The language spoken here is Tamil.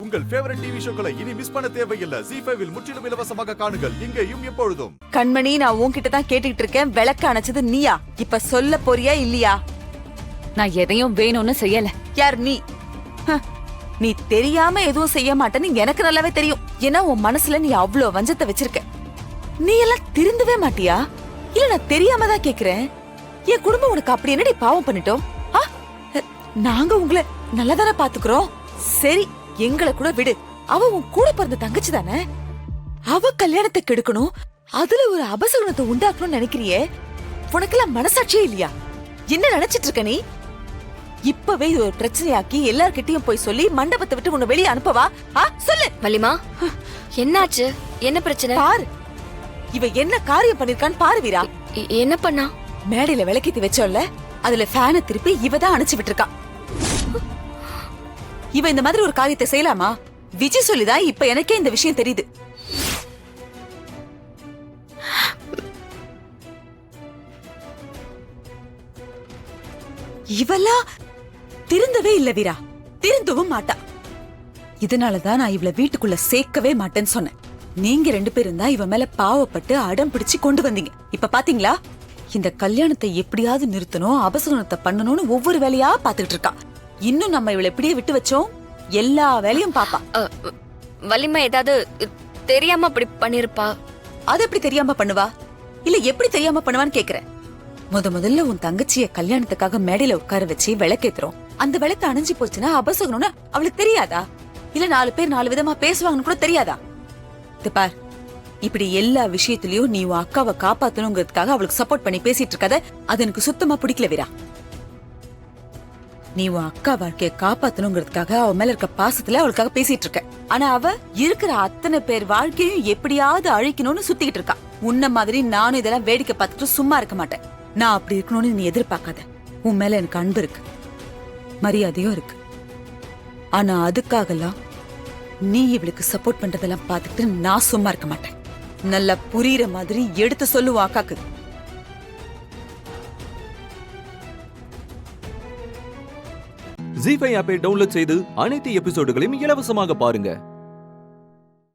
உங்கள் ஃபேவரட் டிவி ஷோக்களை இனி மிஸ் பண்ண தேவையில்லை. ZEE5 இல் முற்றிலும் இலவசமாக காணுங்கள். இங்கேயும் எப்பொழுதும். கண்மணி, நான் உன்கிட்ட தான் கேட்டுக்கிட்டு இருக்கேன். விளக்கு அணைச்சது நீயா? இப்ப சொல்ல போறியா இல்லையா? நான் எதையும் வேணும்னு செய்யல. யார் நீ? நீ தெரியாம எதுவும் செய்ய மாட்டேன்னு எனக்கு நல்லாவே தெரியும். ஏன்னா உன் மனசுல நீ அவ்வளவு வஞ்சத்தை வச்சிருக்க. நீ எல்லாம் திருந்தவே மாட்டியா? இல்ல நான் தெரியாம தான் கேக்குறேன். என் குடும்பம் உனக்கு அப்படி என்னடி பாவம் பண்ணிட்டோம்? நாங்க உங்களை நல்லதானே பாத்துக்கிறோம். சரி, எங்களை கூட விடு. அவ உன் கூட பிறந்த தங்கச்சி தானே. அவ கல்யாணத்தை கெடுக்கணும், அதுல ஒரு அபசகுணத்தை உண்டாக்கணும்னு நினைக்கிறியே. உனக்கெல்லாம் மனசாட்சியே இல்லையா? என்ன நினைச்சிட்டு இருக்க நீ? இப்பவே இது ஒரு பிரச்சனையாக்கி எல்லார்கிட்டயும் போய் சொல்லி மண்டபத்தை விட்டு உன்னை வெளியே அனுப்பவா? சொல்லு வலிமா. என்னாச்சு? என்ன பிரச்சனை? பாரு, இவ என்ன காரியம் பண்ணிருக்கான்னு பாரு வீரா. என்ன பண்ணா? மேடையில விளக்கேத்தி வச்சோல்ல, அதுல ஃபேனை திருப்பி இவ தான் அணைச்சு விட்டுருக்கா. இவ இந்த மாதிரி ஒரு காரியத்தை செய்யலாமா? விஜய் சொல்லிதான் இப்ப எனக்கே இந்த விஷயம் தெரியுது. இவெல்லாம் திருந்தவே இல்ல வீரா, திருந்தவும் மாட்டா. இதனாலதான் நான் இவள வீட்டுக்குள்ள சேர்க்கவே மாட்டேன்னு சொன்னேன். நீங்க 2 பேரும் தான் இவ மேல பாவப்பட்டு அடம் பிடிச்சு கொண்டு வந்தீங்க. இப்ப பாத்தீங்களா, இந்த கல்யாணத்தை எப்படியாவது நிறுத்தணும், அபசகுணத்தை பண்ணணும்னு ஒவ்வொரு வேலையா பாத்துக்கிட்டு இருக்கா. இன்னும் நம்ம இவளை எப்படியே விட்டு வச்சோம், எல்லா வேலையும் பாப்பா. வலிமா ஏதாவது தெரியாம அப்படி பண்ணிருப்பா. அது எப்படி தெரியாம பண்ணுவா? இல்ல எப்படி தெரியாம பண்ணுவான்னு கேக்குறேன். முதல்ல உன் தங்கச்சிய கல்யாணத்துக்காக மேடையில உட்கார வச்சு விளக்கேத்துறோம். அந்த விளக்கு அணைஞ்சு போச்சுன்னா அபசகுணம்னு அவளுக்கு தெரியாதா? இல்ல 4 பேர் 4 விதமா பேசுவாங்கன்னு கூட தெரியாதா? பார், இப்படி எல்லா விஷயத்திலயும் நீ உன் அக்காவை காப்பாத்தணுங்கிறதுக்காக அவளுக்கு சப்போர்ட் பண்ணி பேசிட்டு இருக்காத. அது எனக்கு சுத்தமா பிடிக்கல வீரா. நீ உன் அக்கா வாழ்க்கைய காப்பாத்தணுங்கிறதுக்காக அவ மேல இருக்க பாசத்துல அவளுக்காக பேசிட்டு இருக்க. ஆனா அவ இருக்கிற அத்தனை பேர் வாழ்க்கையும் எப்படியாவது அழிக்கணும்னு சுத்திக்கிட்டு இருக்கா. உன்ன மாதிரி நானும் இதெல்லாம் வேடிக்கை பார்த்துட்டு சும்மா இருக்க மாட்டேன். நான் அப்படி இருக்கணும்னு நீ எதிர்பார்க்காத. உன் மேல எனக்கு அன்பு இருக்கு, மரியாதையும் இருக்கு. ஆனா அதுக்காகலாம் நீ இவளுக்கு சப்போர்ட் பண்றதெல்லாம் பார்த்துட்டு நான் சும்மா இருக்க மாட்டேன். நல்லா புரியுற மாதிரி எடுத்து சொல்லுவா அக்காக்கு. ZEE5 ஆப்பை டவுன்லோட் செய்து அனைத்து எபிசோடுகளையும் இலவசமாக பாருங்க.